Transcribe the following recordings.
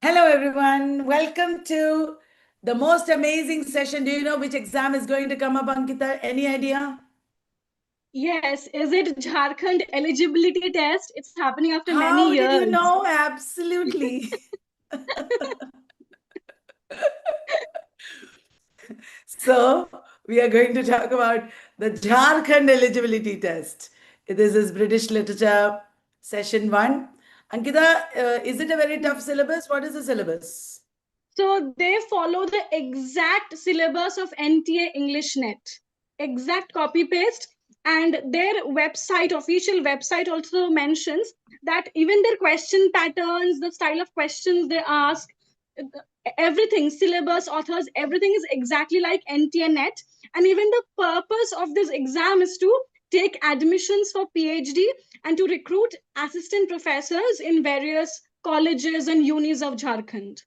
Hello, everyone. Welcome to the most amazing session. Do you know which exam is going to come up, Ankita? Any idea? Yes, is it Jharkhand eligibility test? It's happening after many How did you years. know? Absolutely. So, we are going to talk about the Jharkhand eligibility test. This is British Literature session one. Ankita, is it a very tough syllabus? What is the syllabus? So they follow the exact syllabus of NTA English Net. Exact copy paste. And their website, official website, also mentions that even their question patterns, the style of questions they ask, everything, syllabus, authors, everything is exactly like NTA Net. And even the purpose of this exam is to take admissions for PhD and to recruit assistant professors in various colleges and unis of Jharkhand.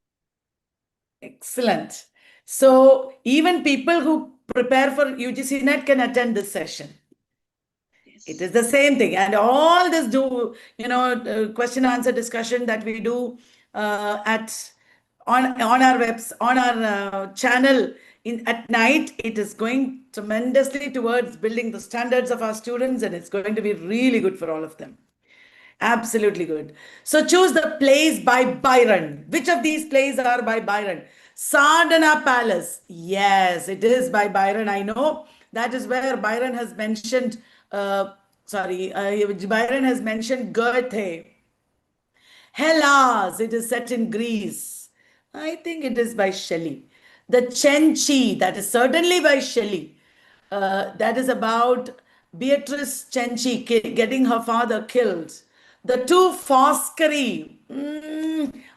Excellent. So, even people who prepare for UGC NET can attend this session. It Yes. is the same thing. And all this question answer discussion that we do at on our webs on our channel in at night, it is going tremendously towards building the standards of our students, and it's going to be really good for all of them. Absolutely good. So choose the plays by Byron. Which of these plays are by Byron? Sardana Palace. Yes, it is by Byron. I know that is where Byron has mentioned. Byron has mentioned Goethe. Hellas, it is set in Greece. I think it is by Shelley. The Cenci, that is certainly by Shelley. That is about Beatrice Cenci getting her father killed. The two Foscari,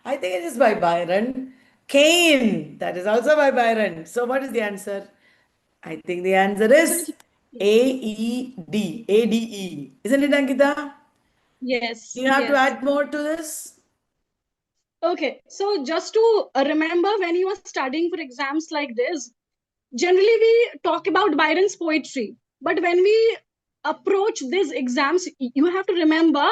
I think it is by Byron. Cain, that is also by Byron. So what is the answer? I think the answer So is it, AED, ADE. Isn't it, Ankita? Do yes, you have to yes. add more to this? Okay, so just to remember when you are studying for exams like this, generally we talk about Byron's poetry. But when we approach these exams, you have to remember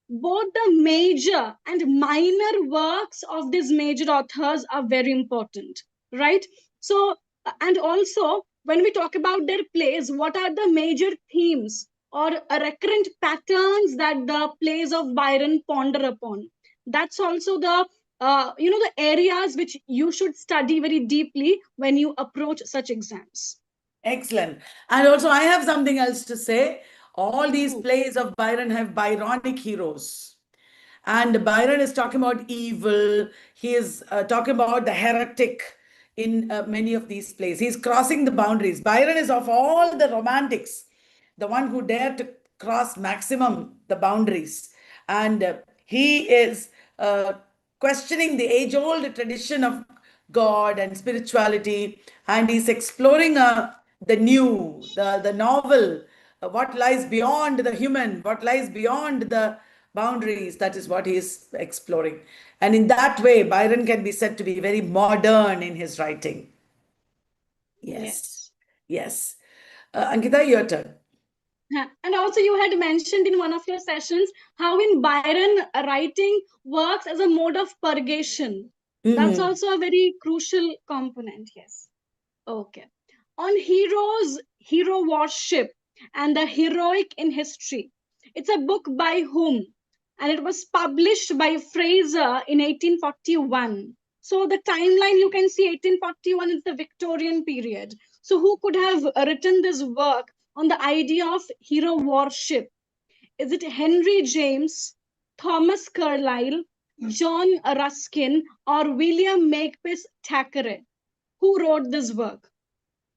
both the major and minor works of these major authors are very important, right? So, and also when we talk about their plays, what are the major themes or recurrent patterns that the plays of Byron ponder upon? That's also the areas which you should study very deeply when you approach such exams. Excellent. And also, I have something else to say. All these Oh, plays of Byron have Byronic heroes. And Byron is talking about evil. He is talking about the heretic in many of these plays. He's crossing the boundaries. Byron is of all the romantics, the one who dared to cross maximum the boundaries. And he is questioning the age old tradition of God and spirituality. And he's exploring the new, the novel, what lies beyond the human, what lies beyond the boundaries. That is what he is exploring. And in that way, Byron can be said to be very modern in his writing. Yes. yes. Yes. Ankita, your turn. And also, you had mentioned in one of your sessions how in Byron writing works as a mode of purgation. That's Mhm. also a very crucial component. Yes. Okay. On heroes, hero worship, and the heroic in history. It's a book by whom? And it was published by Fraser in 1841. So the timeline you can see 1841 is the Victorian period. So who could have written this work on the idea of hero worship? Is it Henry James, Thomas Carlyle, John Ruskin, or William Makepeace Thackeray? Who wrote this work?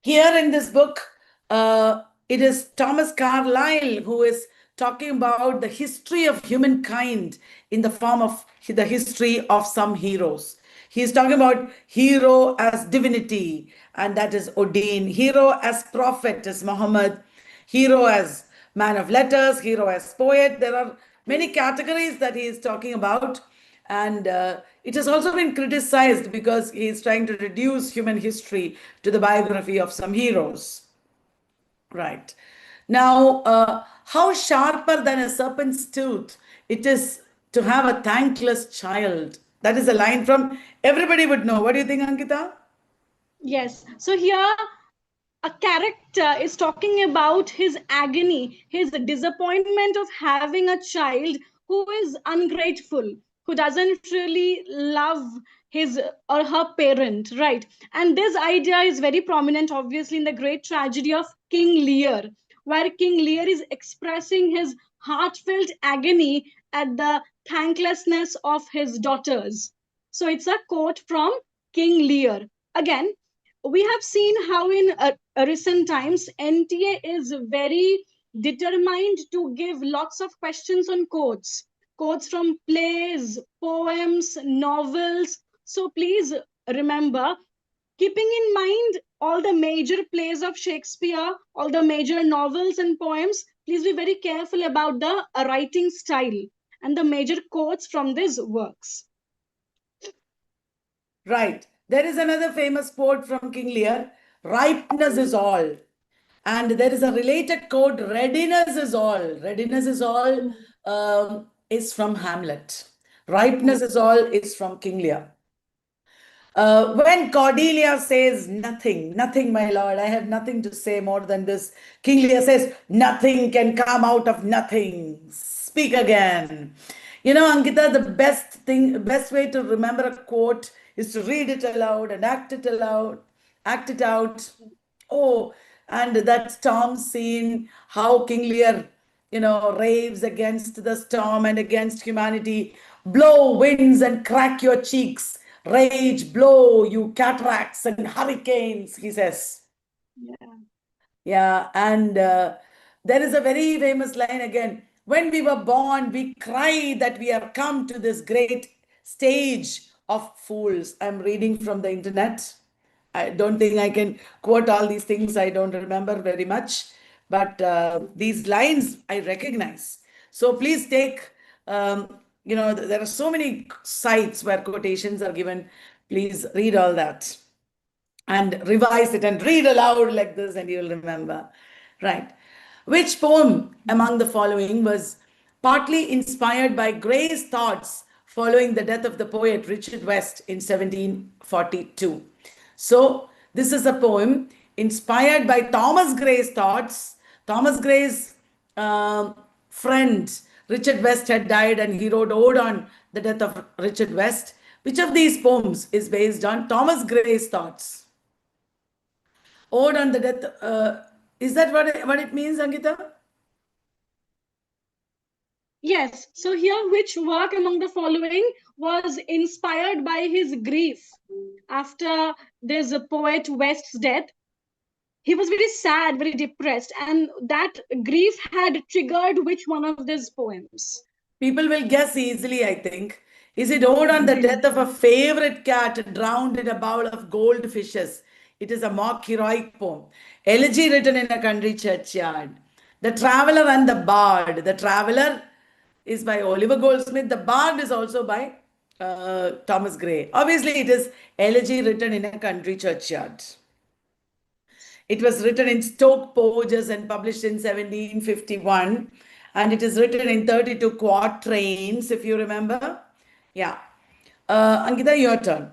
Here in this book, it is Thomas Carlyle who is talking about the history of humankind in the form of the history of some heroes. He is talking about hero as divinity, and that is Odin, hero as prophet is Muhammad, hero as man of letters, hero as poet. There are many categories that he is talking about. And it has also been criticized because he is trying to reduce human history to the biography of some heroes. Right. Now, how sharper than a serpent's tooth it is to have a thankless child. That is a line from everybody would know. What do you think, Ankita? Yes. So here a character is talking about his agony, his disappointment of having a child who is ungrateful, who doesn't really love his or her parent, right? And this idea is very prominent, obviously, in the great tragedy of King Lear, where King Lear is expressing his heartfelt agony at the thanklessness of his daughters. So it's a quote from King Lear. Again, we have seen how in recent times NTA is very determined to give lots of questions on quotes from plays, poems, novels. So please remember, keeping in mind all the major plays of Shakespeare, all the major novels and poems, please be very careful about the writing style and the major quotes from these works. Right. There is another famous quote from King Lear: ripeness is all. And there is a related quote: readiness is all. Readiness is all is from Hamlet. Ripeness is all is from King Lear. When Cordelia says nothing, nothing, my lord, I have nothing to say more than this, King Lear says, nothing can come out of nothing. Speak again. You know, Ankita, the best way to remember a quote is to read it aloud and act it aloud, act it out. Oh, and that storm scene, how King Lear, raves against the storm and against humanity. Blow winds and crack your cheeks. Rage, blow, you cataracts and hurricanes, he says. Yeah. Yeah, and there is a very famous line again. When we were born, we cried that we are come to this great stage of fools. I'm reading from the internet. I don't think I can quote all these things. I don't remember very much. But these lines I recognize. So please take, there are so many sites where quotations are given. Please read all that and revise it and read aloud like this, and you'll remember. Right. Which poem among the following was partly inspired by Gray's thoughts following the death of the poet Richard West in 1742? So, this is a poem inspired by Thomas Gray's thoughts. Thomas Gray's friend Richard West had died, and he wrote Ode on the death of Richard West. Which of these poems is based on Thomas Gray's thoughts? Ode on the death. Is that what it means, Ankita? Yes. So here, which work among the following was inspired by his grief after this poet West's death? He was very sad, very depressed, and that grief had triggered which one of these poems? People will guess easily, I think. Is it Ode on the death of a favorite cat drowned in a bowl of goldfishes? It is a mock heroic poem. Elegy written in a country churchyard. The Traveller and the Bard. The Traveller is by Oliver Goldsmith. The Bard is also by Thomas Gray. Obviously, it is elegy written in a country churchyard. It was written in Stoke Poges and published in 1751. And it is written in 32 quatrains, if you remember. Yeah. Ankita, your turn.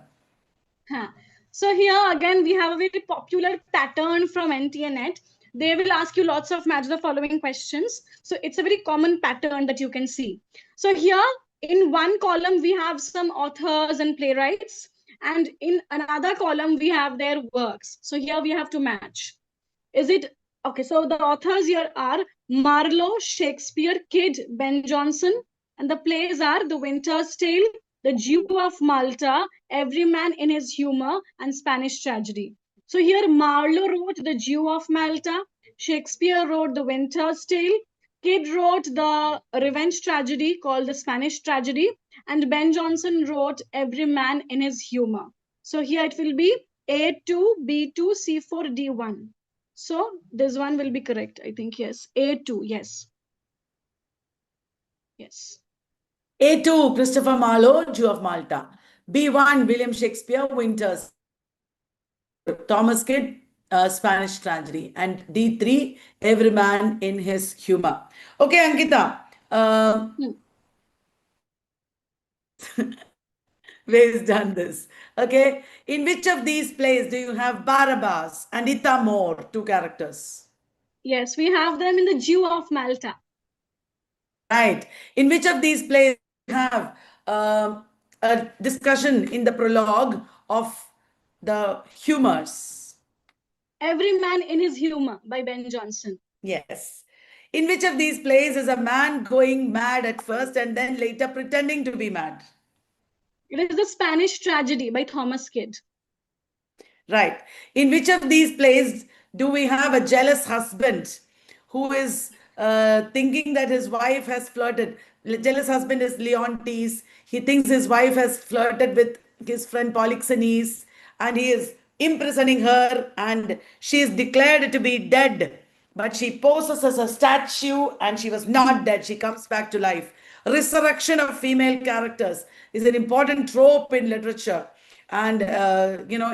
Huh. So here again we have a very popular pattern from NTNet. They will ask you lots of match the following questions. So it's a very common pattern that you can see. So here in one column we have some authors and playwrights, and in another column we have their works. So here we have to match. Is it okay? So the authors here are Marlowe, Shakespeare, Kidd, Ben Jonson, and the plays are The Winter's Tale, The Jew of Malta, Every Man in His Humor, and Spanish Tragedy. So here Marlowe wrote The Jew of Malta, Shakespeare wrote The Winter's Tale, Kidd wrote the revenge tragedy called The Spanish Tragedy, and Ben Jonson wrote Every Man in His Humor. So here it will be A2, B2, C4, D1. So this one will be correct, I think. Yes. A2. Yes. Yes. A2, Christopher Marlowe, Jew of Malta. B1, William Shakespeare, Winters. Thomas Kidd, Spanish Tragedy. And D3, Every Man in His Humor. Okay, Ankita. based on this. Okay. In which of these plays do you have Barabbas and Ithamore, two characters? Yes, we have them in the Jew of Malta. Right. In which of these plays do you have a discussion in the prologue of the humors? Every Man in His Humor by Ben Jonson. Yes. In which of these plays is a man going mad at first and then later pretending to be mad? It is the Spanish Tragedy by Thomas Kidd. Right. In which of these plays do we have a jealous husband who is thinking that his wife has flirted? The jealous husband is Leontes. He thinks his wife has flirted with his friend Polixenes and he is imprisoning her and she is declared to be dead. But she poses as a statue and she was not dead. She comes back to life. Resurrection of female characters is an important trope in literature. And,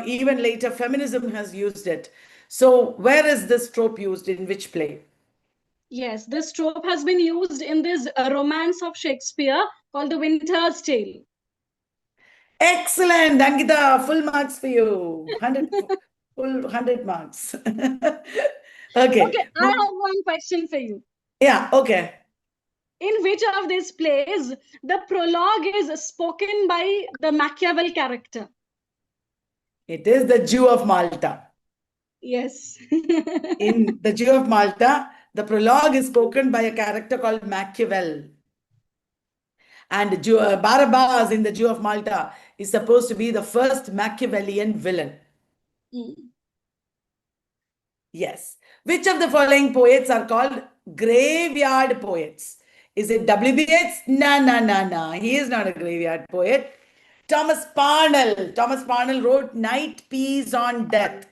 even later feminism has used it. So where is this trope used, in which play? Yes, this trope has been used in this romance of Shakespeare called The Winter's Tale. Excellent, Ankita, full marks for you. 100, full 100 marks. Okay. Okay, I have one question for you. Yeah, okay. In which of these plays the prologue is spoken by the Machiavel character? It is the Jew of Malta. Yes. In the Jew of Malta, the prologue is spoken by a character called Machiavel. And Barabbas in the Jew of Malta is supposed to be the first Machiavellian villain. Yes. Which of the following poets are called graveyard poets? Is it W.B. Yeats? No. He is not a graveyard poet. Thomas Parnell. Thomas Parnell wrote Night Peas on Death.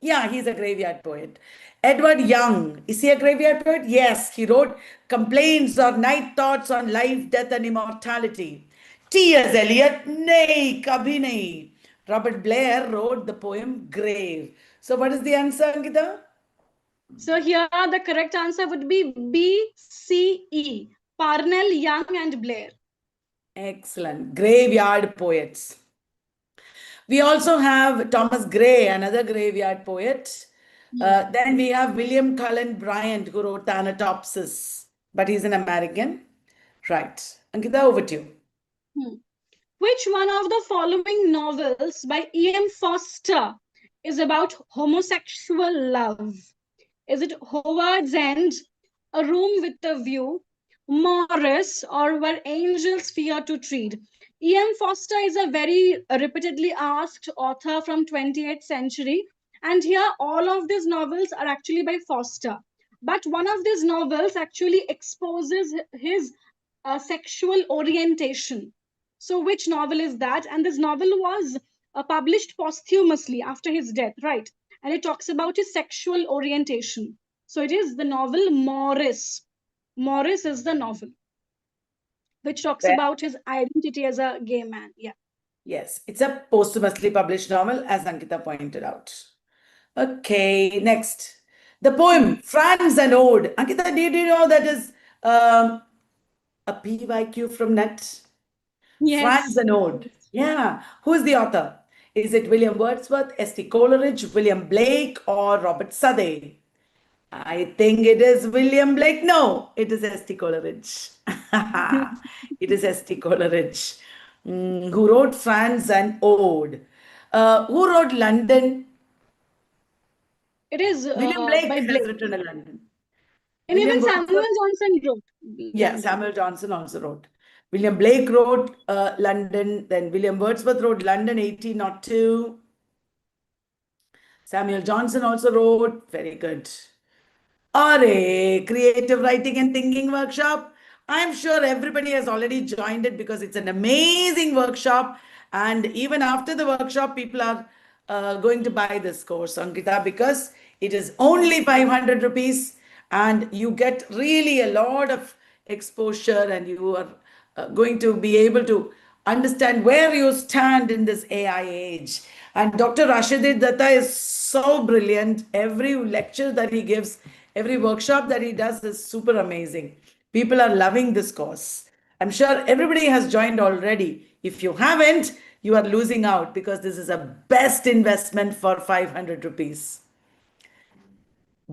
Yeah, he's a graveyard poet. Edward Young. Is he a graveyard poet? Yes, he wrote Complaints or Night Thoughts on Life, Death and Immortality. T.S. Eliot? Nay, kabhi nahi. Robert Blair wrote the poem Grave. So what is the answer, Ankita? So here the correct answer would be B, C, E. Parnell, Young and Blair. Excellent. Graveyard poets. We also have Thomas Gray, another graveyard poet. Then we have William Cullen Bryant, who wrote Thanatopsis, but he's an American. Right. Ankita, over to you. Which one of the following novels by E.M. Foster is about homosexual love? Is it Howard's End, A Room with a View, Morris, or Where Angels Fear to Tread? E.M. Foster is a very repeatedly asked author from 28th century. And here all of these novels are actually by Foster. But one of these novels actually exposes his sexual orientation. So which novel is that? And this novel was published posthumously after his death, right? And it talks about his sexual orientation. So it is the novel Morris. Morris is the novel, which talks about his identity as a gay man. Yeah. Yes, it's a posthumously published novel, as Ankita pointed out. Okay, next. The poem Franz an Ode. Ankita, did you know that is a PYQ from NET? Yes. Franz an Ode. Yeah. Who is the author? Is it William Wordsworth, S.T. Coleridge, William Blake, or Robert Southey? I think it is William Blake. No, it is S.T. Coleridge. It is S.T. Coleridge, who wrote Franz an Ode. Who wrote London? It is William Blake by has Blake. written a London. And William even Samuel Johnson wrote. Yeah, London. Samuel Johnson also wrote. William Blake wrote London. Then William Wordsworth wrote London 1802. Samuel Johnson also wrote. Very good. Or a creative writing and thinking workshop. I'm sure everybody has already joined it because it's an amazing workshop. And even after the workshop, people are going to buy this course, Ankita, because it is only 500 rupees and you get really a lot of exposure and you are going to be able to understand where you stand in this AI age. And Dr. Rashidit Datta is so brilliant. Every lecture that he gives, every workshop that he does is super amazing. People are loving this course. I'm sure everybody has joined already. If you haven't, you are losing out because this is a best investment for 500 rupees.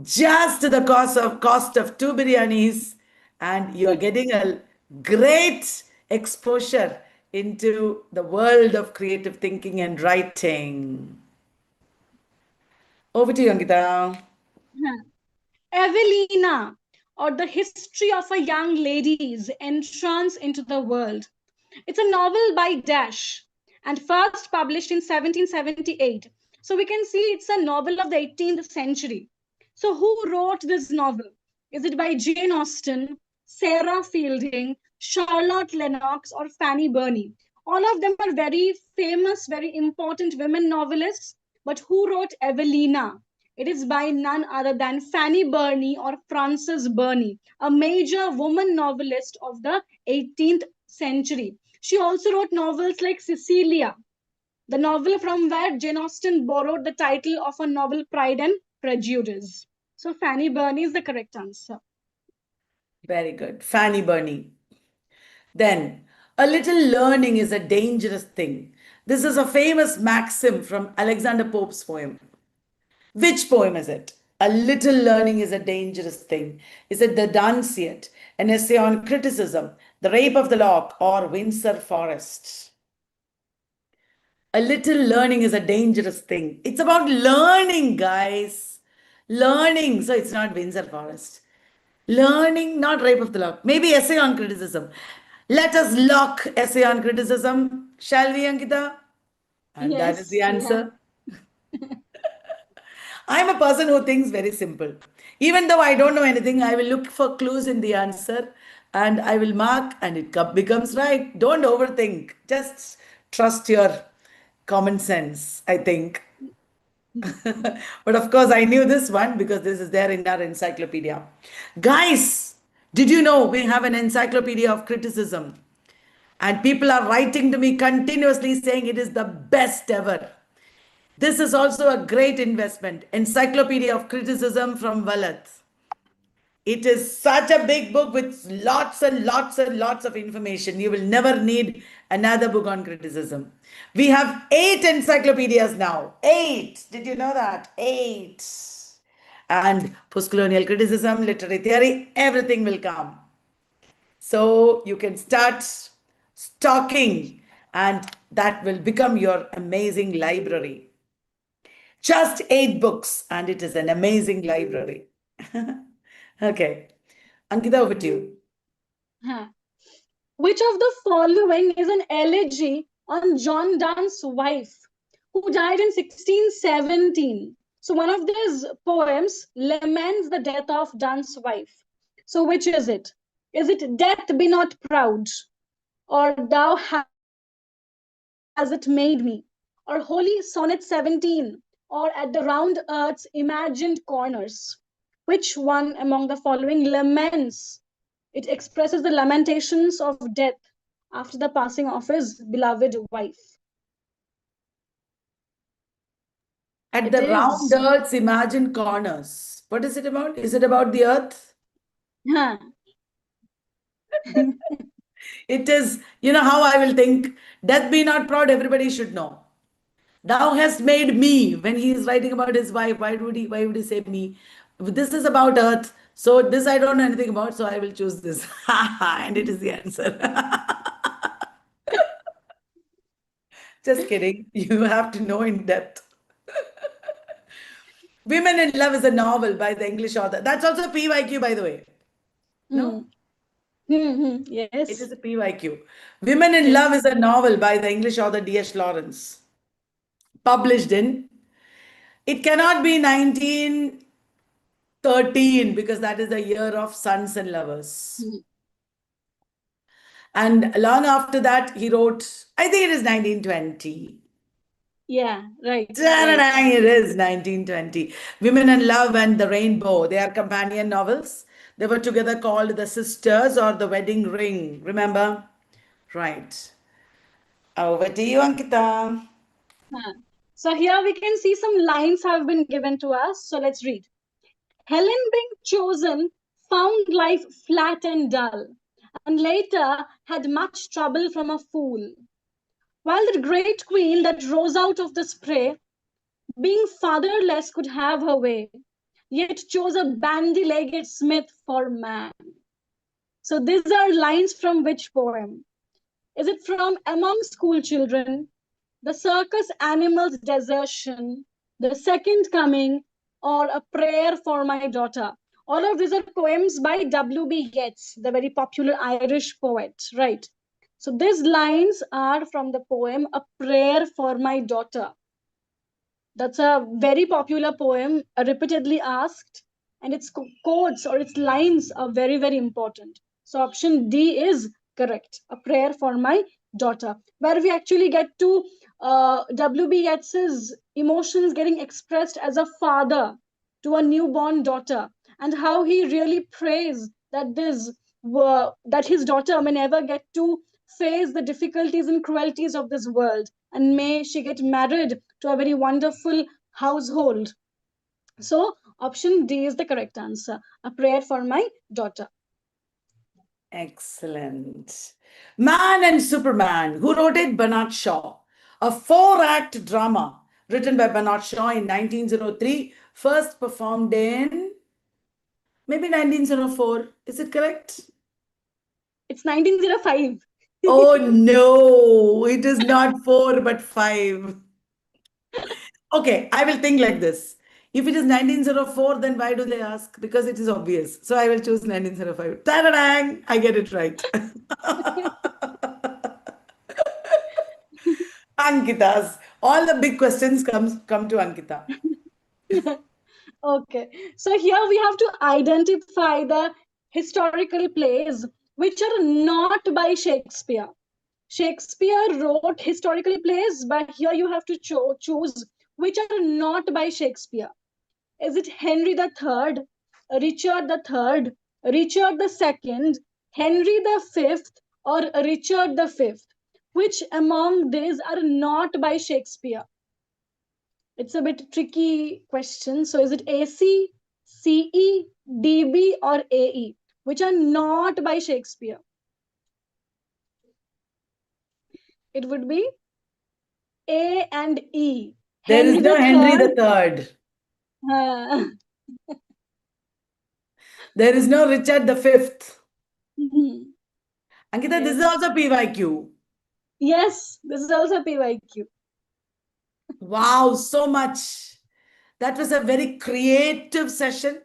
Just the cost of two biryanis, and you're getting a great exposure into the world of creative thinking and writing. Over to you, Ankita. Evelina, or the history of a young lady's entrance into the world. It's a novel by Dash and first published in 1778. So we can see it's a novel of the 18th century. So who wrote this novel? Is it by Jane Austen, Sarah Fielding, Charlotte Lennox, or Fanny Burney? All of them are very famous, very important women novelists. But who wrote Evelina? It is by none other than Fanny Burney or Frances Burney, a major woman novelist of the 18th century. She also wrote novels like Cecilia, the novel from where Jane Austen borrowed the title of a novel, Pride and Prejudice. So Fanny Burney is the correct answer. Very good. Fanny Burney. Then, a little learning is a dangerous thing. This is a famous maxim from Alexander Pope's poem. Which poem is it? A little learning is a dangerous thing. Is it The Dunciad, an essay on criticism, The Rape of the Lock, or Windsor Forest? A little learning is a dangerous thing. It's about learning, guys. Learning. So it's not Windsor Forest. Learning, not Rape of the Lock. Maybe essay on criticism. Let us lock essay on criticism. Shall we, Ankita? And that is the Yes, we have. answer. I'm a person who thinks very simple. Even though I don't know anything, I will look for clues in the answer and I will mark and it becomes right. Don't overthink. Just trust your common sense, I think. But of course, I knew this one because this is there in our encyclopedia. Guys, did you know we have an encyclopedia of criticism? And people are writing to me continuously saying it is the best ever. This is also a great investment. Encyclopedia of Criticism from Vallath. It is such a big book with lots and lots and lots of information. You will never need another book on criticism. We have 8 encyclopedias now. 8. Did you know that? 8. And postcolonial criticism, literary theory, everything will come. So you can start stocking, and that will become your amazing library. Just 8 books, and it is an amazing library. Okay. Ankita, over to you. Huh. Which of the following is an elegy on John Donne's wife, who died in 1617? So one of these poems laments the death of Donne's wife. So which is it? Is it Death Be Not Proud, or Thou Hast It Made Me, or Holy Sonnet 17, or At the Round Earth's Imagined Corners? Which one among the following laments? It expresses the lamentations of death after the passing of his beloved wife. At It the round is. earth's imagined corners. What is it about? Is it about the earth? Huh. It is, you know how I will think, death be not proud, everybody should know. Thou hast made me. When he is writing about his wife, why would he say me? This is about earth. So this I don't know anything about, so I will choose this. And it is the answer. Just kidding. You have to know in depth. Women in Love is a novel by the English author. That's also PYQ, by the way. No? It Yes. is a PYQ. Women in Yes. Love is a novel by the English author D.H. Lawrence. Published in, it cannot be 1913 because that is the year of Sons and Lovers. And long after that, he wrote, I think it is 1920. Yeah, right, right. It is 1920. Women in Love and The Rainbow, they are companion novels. They were together called The Sisters or The Wedding Ring. Remember? Right. Over to you, Ankita. Huh. So here we can see some lines have been given to us. So let's read. Helen being chosen found life flat and dull. and later had much trouble from a fool. While the great queen that rose out of the spray, being fatherless, could have her way, yet chose a bandy-legged smith for man. So these are lines from which poem? Is it from Among School Children, The Circus Animal's Desertion, The Second Coming, or A Prayer for My Daughter? All of these are poems by W.B. Yeats, the very popular Irish poet, right? So these lines are from the poem A Prayer for My Daughter. That's a very popular poem, repeatedly asked, and its quotes or its lines are very, very important. So option D is correct. A prayer for my daughter, where we actually get to W.B. Yeats's emotions getting expressed as a father to a newborn daughter, and how he really prays that that his daughter may never get to face the difficulties and cruelties of this world, and may she get married to a very wonderful household. So option D is the correct answer. A prayer for my daughter. Excellent. Man and Superman. Who wrote it? Bernard Shaw. A four-act drama written by Bernard Shaw in 1903, first performed in maybe 1904. Is it correct? It's 1905. Oh no, it is not four but five. Okay, I will think like this. If it is 1904, then why do they ask? Because it is obvious. So I will choose 1905. Ta-da-dang! I get it right. Ankita's. All the big questions come to Ankita. Okay, so here we have to identify the historical plays which are not by Shakespeare. Shakespeare wrote historical plays, but here you have to choose which are not by Shakespeare. Is it Henry the Third, Richard the Third, Richard the Second, Henry the Fifth, or Richard the Fifth? Which among these are not by Shakespeare? It's a bit tricky question. So is it AC, CE, DB, or AE? Which are not by Shakespeare? It would be A and E. There is Henry no the Henry the Third. Third. Uh, There is no Richard the Fifth. mhm. Ankita, this is Yes. also PYQ. Yes, this is also PYQ. Wow, so much. That was a very creative session.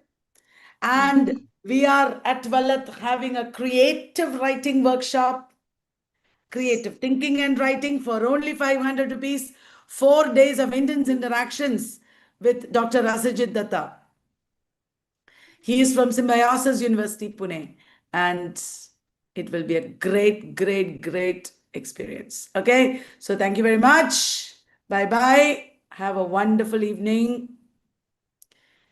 And we are at Vallath having a creative writing workshop, creative thinking and writing for only 500 rupees, 4 days of intense interactions with Dr. Rasajit Datta. He is from Symbiosis University, Pune, and it will be a great, great, great experience. Okay, so thank you very much. Bye bye. Have a wonderful evening.